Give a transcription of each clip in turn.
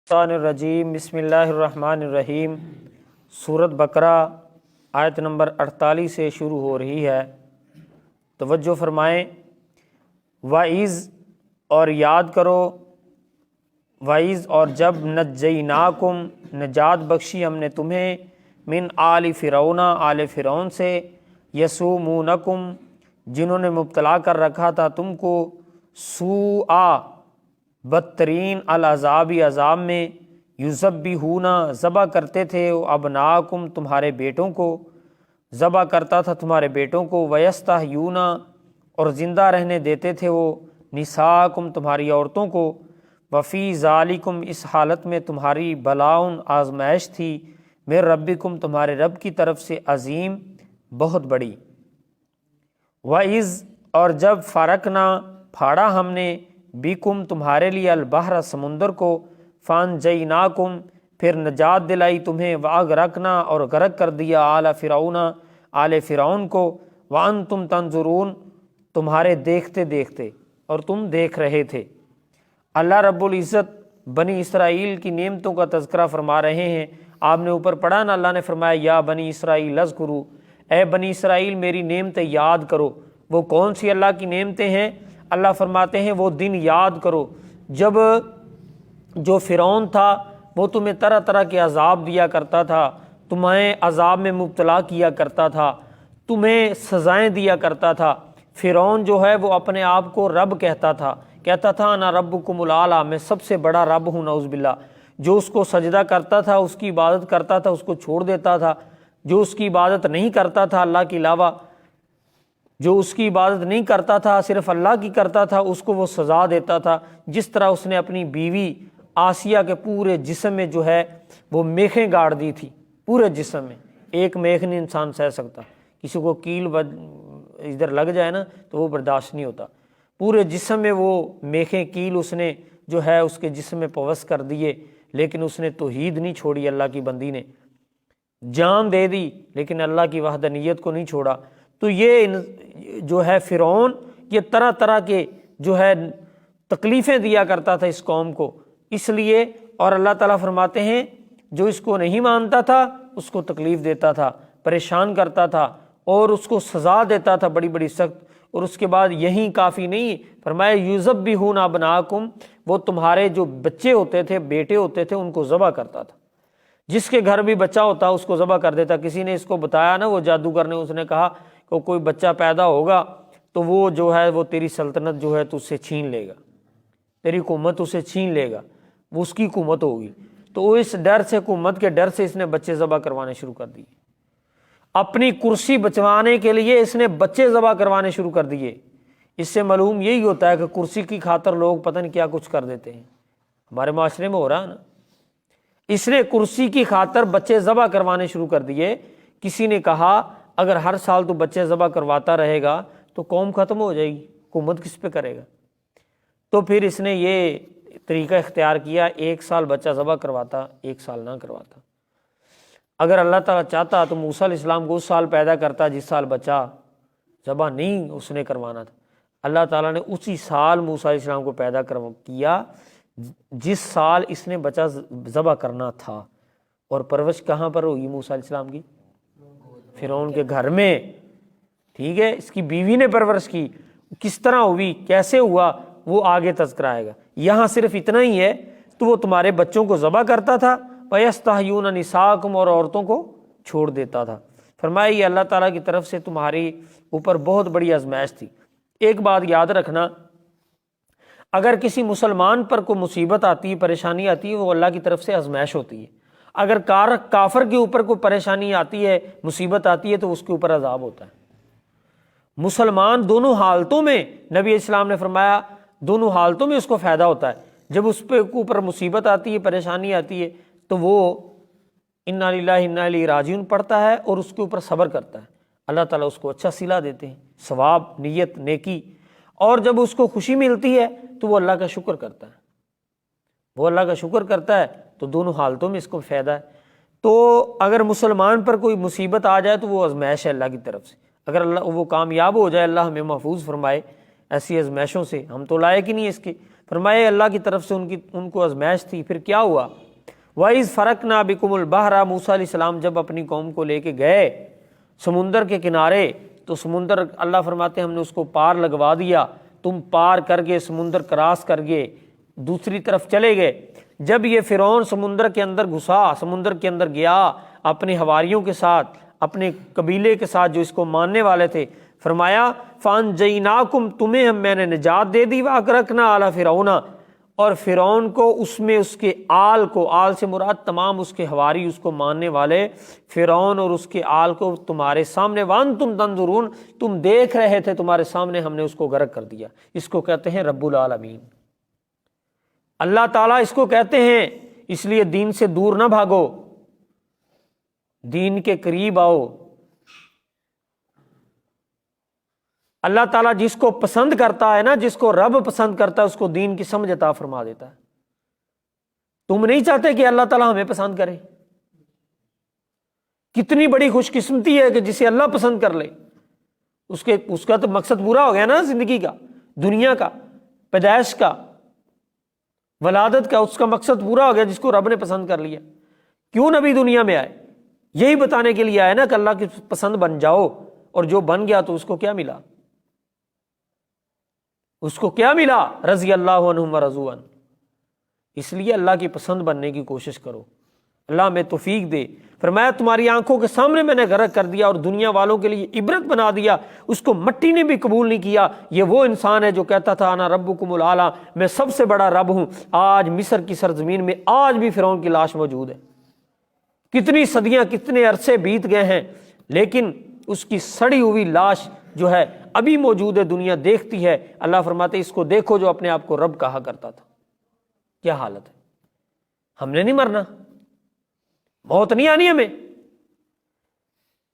الشیطان الرجیم بسم اللہ الرحمن الرحیم۔ سورۃ بقرہ آیت نمبر 48 سے شروع ہو رہی ہے۔ توجہ فرمائیں۔ وَإِذْ اور یاد کرو، وَإِذْ اور جب نَجَّيْنَاكُمْ نجات بخشی ہم نے تمہیں، من آل فرعون آل فرعون سے، یسومونکم جنہوں نے مبتلا کر رکھا تھا تم کو، سوء بدترین العذاب عذاب میں، یذبحون ذبح کرتے تھے، ابناکم تمہارے بیٹوں کو، ذبح کرتا تھا تمہارے بیٹوں کو، ویستحیون اور زندہ رہنے دیتے تھے وہ، نساءکم تمہاری عورتوں کو، وفی ذالکم اس حالت میں تمہاری بلاؤن آزمائش تھی، من ربکم تمہارے رب کی طرف سے، عظیم بہت بڑی۔ وَإِذْ اور جب فرقنا پھاڑا ہم نے، بکم تمہارے لیے، البحر سمندر کو، فانجیناکم پھر نجات دلائی تمہیں، واغرقنا اور غرق کر دیا، آل فرعون آل فرعون کو، وانتم تنظرون تمہارے دیکھتے دیکھتے، اور تم دیکھ رہے تھے۔ اللہ رب العزت بنی اسرائیل کی نعمتوں کا تذکرہ فرما رہے ہیں۔ آپ نے اوپر پڑھا نا، اللہ نے فرمایا یا بنی اسرائیل اذکروا، اے بنی اسرائیل میری نعمتیں یاد کرو۔ وہ کون سی اللہ کی نعمتیں ہیں؟ اللہ فرماتے ہیں وہ دن یاد کرو جب جو فرعون تھا وہ تمہیں طرح طرح کے عذاب دیا کرتا تھا، تمہیں عذاب میں مبتلا کیا کرتا تھا، تمہیں سزائیں دیا کرتا تھا۔ فرعون جو ہے وہ اپنے آپ کو رب کہتا تھا انا ربکم الاعلی، میں سب سے بڑا رب ہوں، نعوذ باللہ۔ جو اس کو سجدہ کرتا تھا، اس کی عبادت کرتا تھا، اس کو چھوڑ دیتا تھا۔ جو اس کی عبادت نہیں کرتا تھا اللہ کے علاوہ، جو اس کی عبادت نہیں کرتا تھا صرف اللہ کی کرتا تھا، اس کو وہ سزا دیتا تھا۔ جس طرح اس نے اپنی بیوی آسیہ کے پورے جسم میں جو ہے وہ میخیں گاڑ دی تھی، پورے جسم میں ایک میخ نہیں انسان سہ سکتا، کسی کو کیل ادھر لگ جائے نا تو وہ برداشت نہیں ہوتا، پورے جسم میں وہ میخیں کیل اس نے جو ہے اس کے جسم میں پوس کر دیے، لیکن اس نے توحید نہیں چھوڑی، اللہ کی بندی نے جان دے دی لیکن اللہ کی وحدانیت کو نہیں چھوڑا۔ تو یہ جو ہے فرعون یہ طرح طرح کے جو ہے تکلیفیں دیا کرتا تھا اس قوم کو، اس لیے، اور اللہ تعالیٰ فرماتے ہیں جو اس کو نہیں مانتا تھا اس کو تکلیف دیتا تھا، پریشان کرتا تھا اور اس کو سزا دیتا تھا بڑی بڑی سخت۔ اور اس کے بعد یہیں کافی نہیں، فرمایا یذبحون ابناکم، وہ تمہارے جو بچے ہوتے تھے، بیٹے ہوتے تھے، ان کو ذبح کرتا تھا۔ جس کے گھر بھی بچہ ہوتا اس کو ذبح کر دیتا۔ کسی نے اس کو بتایا نا، وہ جادوگر نے، اس نے کہا کہ کوئی بچہ پیدا ہوگا تو وہ جو ہے وہ تیری سلطنت جو ہے تو اس سے چھین لے گا، تیری حکومت اسے چھین لے گا، وہ اس کی حکومت ہوگی۔ تو اس ڈر سے، حکومت کے ڈر سے اس نے بچے ذبح کروانے شروع کر دیے، اپنی کرسی بچوانے کے لیے اس نے بچے ذبح کروانے شروع کر دیے۔ اس سے معلوم یہی ہوتا ہے کہ کرسی کی خاطر لوگ پتہ نہیں کیا کچھ کر دیتے ہیں، ہمارے معاشرے میں ہو رہا ہے نا۔ اس نے کرسی کی خاطر بچے ذبح کروانے شروع کر دیے۔ کسی نے کہا اگر ہر سال تو بچے ذبح کرواتا رہے گا تو قوم ختم ہو جائے گی، حکومت کس پہ کرے گا؟ تو پھر اس نے یہ طریقہ اختیار کیا، ایک سال بچہ ذبح کرواتا، ایک سال نہ کرواتا۔ اگر اللہ تعالیٰ چاہتا تو موسیٰ علیہ السلام کو اس سال پیدا کرتا جس سال بچہ ذبح نہیں اس نے کروانا تھا۔ اللہ تعالیٰ نے اسی سال موسیٰ علیہ السلام کو پیدا کیا جس سال اس نے بچہ ذبح کرنا تھا۔ اور پرورش کہاں پر ہوئی موسیٰ علیہ السلام کی؟ فرعون کے گھر میں، ٹھیک ہے۔ اس کی بیوی نے پرورش کی، کس طرح ہوئی، کیسے ہوا، وہ آگے تذکرہ آئے گا۔ یہاں صرف اتنا ہی ہے، تو وہ تمہارے بچوں کو ذبح کرتا تھا، وَيَسْتَحْيُونَ نِسَاءَكُمْ اور عورتوں کو چھوڑ دیتا تھا۔ فرمایا یہ اللہ تعالیٰ کی طرف سے تمہاری اوپر بہت بڑی آزمائش تھی۔ ایک بات یاد رکھنا، اگر کسی مسلمان پر کوئی مصیبت آتی ہے، پریشانی آتی ہے، وہ اللہ کی طرف سے آزمائش ہوتی ہے۔ اگر کافر کے اوپر کوئی پریشانی آتی ہے، مصیبت آتی ہے، تو اس کے اوپر عذاب ہوتا ہے۔ مسلمان دونوں حالتوں میں، نبی اسلام نے فرمایا دونوں حالتوں میں اس کو فائدہ ہوتا ہے۔ جب اس پہ اوپر مصیبت آتی ہے، پریشانی آتی ہے، تو وہ انا للہ انا الیہ راجعون پڑھتا ہے اور اس کے اوپر صبر کرتا ہے، اللہ تعالیٰ اس کو اچھا صلہ دیتے ہیں، ثواب، نیت، نیکی۔ اور جب اس کو خوشی ملتی ہے تو وہ اللہ کا شکر کرتا ہے، وہ اللہ کا شکر کرتا ہے، تو دونوں حالتوں میں اس کو فائدہ ہے۔ تو اگر مسلمان پر کوئی مصیبت آ جائے تو وہ آزمائش ہے اللہ کی طرف سے۔ اگر اللہ وہ کامیاب ہو جائے، اللہ ہمیں محفوظ فرمائے ایسی آزمائشوں سے، ہم تو لائق ہی نہیں اس کے، فرمایا اللہ کی طرف سے ان کو آزمائش تھی۔ پھر کیا ہوا؟ وَإِذْ فَرَقْنَا بِكُمُ الْبَحْرَ، موسیٰ علیہ السلام جب اپنی قوم کو لے کے گئے سمندر کے کنارے، تو سمندر اللہ فرماتے ہیں ہم نے اس کو پار لگوا دیا، تم پار کر گئے، سمندر کراس کر گئے، دوسری طرف چلے گئے۔ جب یہ فرعون سمندر کے اندر گھسا، سمندر کے اندر گیا اپنے حواریوں کے ساتھ، اپنے قبیلے کے ساتھ جو اس کو ماننے والے تھے، فرمایا فَأَنجَيْنَاكُمْ، تمہیں میں نے نجات دے دی، وَأَغْرَقْنَا عَلَى فِرْعَوْنَ، اور فرعون کو، اس میں اس کے آل کو، آل سے مراد تمام اس کے حواری، اس کو ماننے والے، فرعون اور اس کے آل کو تمہارے سامنے، وَأَنْتُمْ تَنْظُرُونَ، تم دیکھ رہے تھے، تمہارے سامنے ہم نے اس کو غرق کر دیا۔ اس کو کہتے ہیں رب العالمین، اللہ تعالیٰ اس کو کہتے ہیں۔ اس لیے دین سے دور نہ بھاگو، دین کے قریب آؤ۔ اللہ تعالیٰ جس کو پسند کرتا ہے نا، جس کو رب پسند کرتا ہے، اس کو دین کی سمجھ عطا فرما دیتا ہے۔ تم نہیں چاہتے کہ اللہ تعالیٰ ہمیں پسند کرے؟ کتنی بڑی خوش قسمتی ہے کہ جسے اللہ پسند کر لے، اس کا تو مقصد پورا ہو گیا نا، زندگی کا، دنیا کا، پیدائش کا، ولادت کا، اس کا مقصد پورا ہو گیا جس کو رب نے پسند کر لیا۔ کیوں نبی دنیا میں آئے؟ یہی بتانے کے لیے آئے نا کہ اللہ کی پسند بن جاؤ، اور جو بن گیا تو اس کو کیا ملا؟ اس کو کیا ملا؟ رضی اللہ عنہم ورضوا عنہ۔ اس لیے اللہ کی پسند بننے کی کوشش کرو، اللہ ہمیں توفیق دے۔ فرمایا تمہاری آنکھوں کے سامنے میں نے غرق کر دیا اور دنیا والوں کے لیے عبرت بنا دیا، اس کو مٹی نے بھی قبول نہیں کیا۔ یہ وہ انسان ہے جو کہتا تھا انا ربکم الاعلی، میں سب سے بڑا رب ہوں۔ آج مصر کی سرزمین میں آج بھی فرعون کی لاش موجود ہے، کتنی صدیاں، کتنے عرصے بیت گئے ہیں، لیکن اس کی سڑی ہوئی لاش جو ہے ابھی موجود ہے، دنیا دیکھتی ہے۔ اللہ فرماتے اس کو دیکھو جو اپنے آپ کو رب کہا کرتا تھا۔ کیا حالت ہے؟ ہم نے نہیں مرنا، موت نہیں آنی ہمیں۔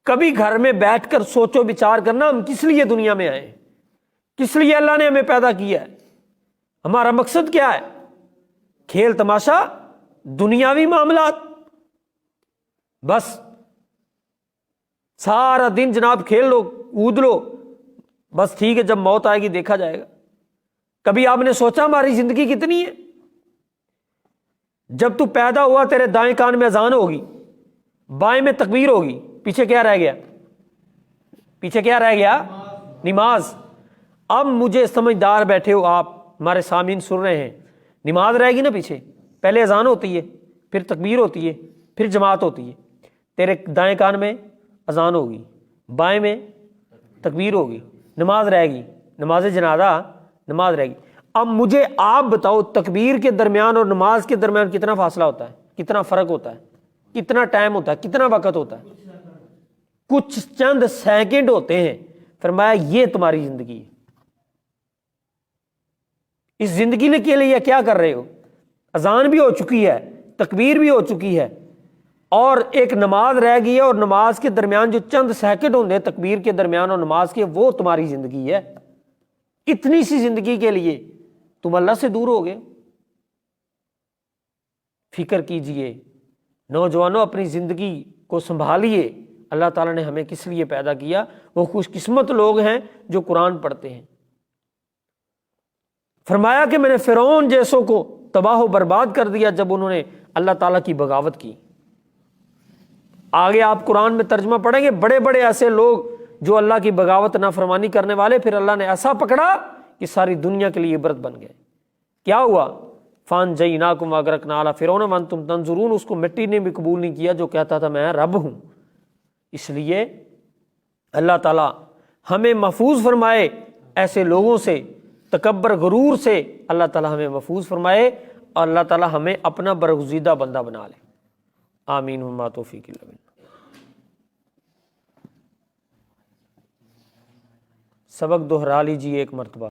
کبھی گھر میں بیٹھ کر سوچو بچار کرنا ہم کس لیے دنیا میں آئے، کس لیے اللہ نے ہمیں پیدا کیا ہے، ہمارا مقصد کیا ہے؟ کھیل تماشا، دنیاوی معاملات، بس سارا دن جناب کھیل لو، کود لو، بس ٹھیک ہے جب موت آئے گی دیکھا جائے گا۔ کبھی آپ نے سوچا ہماری زندگی کتنی ہے؟ جب تو پیدا ہوا تیرے دائیں کان میں اذان ہوگی، بائیں میں تکبیر ہوگی، پیچھے کیا رہ گیا؟ پیچھے کیا رہ گیا؟ نماز۔ اب مجھے سمجھدار بیٹھے ہو آپ، ہمارے سامعین سن رہے ہیں، نماز رہے گی نا پیچھے، پہلے اذان ہوتی ہے، پھر تکبیر ہوتی ہے، پھر جماعت ہوتی ہے۔ تیرے دائیں کان میں اذان ہوگی، بائیں میں تکبیر ہوگی، نماز رہے گی، نماز جنازہ نماز رہے گی۔ اب مجھے آپ بتاؤ تکبیر کے درمیان اور نماز کے درمیان کتنا فاصلہ ہوتا ہے، کتنا فرق ہوتا ہے، کتنا ٹائم ہوتا ہے، کتنا وقت ہوتا ہے؟ کچھ چند سیکنڈ ہوتے ہیں۔ فرمایا یہ تمہاری زندگی ہے، اس زندگی کے لیے کیا کر رہے ہو؟ اذان بھی ہو چکی ہے، تکبیر بھی ہو چکی ہے، اور ایک نماز رہ گئی ہے، اور نماز کے درمیان جو چند سیکنڈ ہوتے ہیں تکبیر کے درمیان اور نماز کے، وہ تمہاری زندگی ہے۔ اتنی سی زندگی کے لیے تم اللہ سے دور ہو گئے۔ فکر کیجئے نوجوانوں، اپنی زندگی کو سنبھالیے۔ اللہ تعالیٰ نے ہمیں کس لیے پیدا کیا؟ وہ خوش قسمت لوگ ہیں جو قرآن پڑھتے ہیں۔ فرمایا کہ میں نے فرعون جیسوں کو تباہ و برباد کر دیا جب انہوں نے اللہ تعالیٰ کی بغاوت کی۔ آگے آپ قرآن میں ترجمہ پڑھیں گے، بڑے بڑے ایسے لوگ جو اللہ کی بغاوت نافرمانی کرنے والے، پھر اللہ نے ایسا پکڑا کہ ساری دنیا کے لیے عبرت بن گئے۔ کیا ہوا؟ فَأَنجَيْنَاكُمْ وَأَغْرَقْنَا عَلَى فِرْعَوْنَ وَأَنْتُمْ تَنْظُرُونَ۔ اس کو مٹی نے بھی قبول نہیں کیا جو کہتا تھا میں رب ہوں۔ اس لیے اللہ تعالیٰ ہمیں محفوظ فرمائے ایسے لوگوں سے، تکبر غرور سے اللہ تعالیٰ ہمیں محفوظ فرمائے، اور اللہ تعالیٰ ہمیں اپنا برگزیدہ بندہ بنا لے۔ آمین وما توفیق الا باللہ۔ سبق دہرا لیجیے ایک مرتبہ۔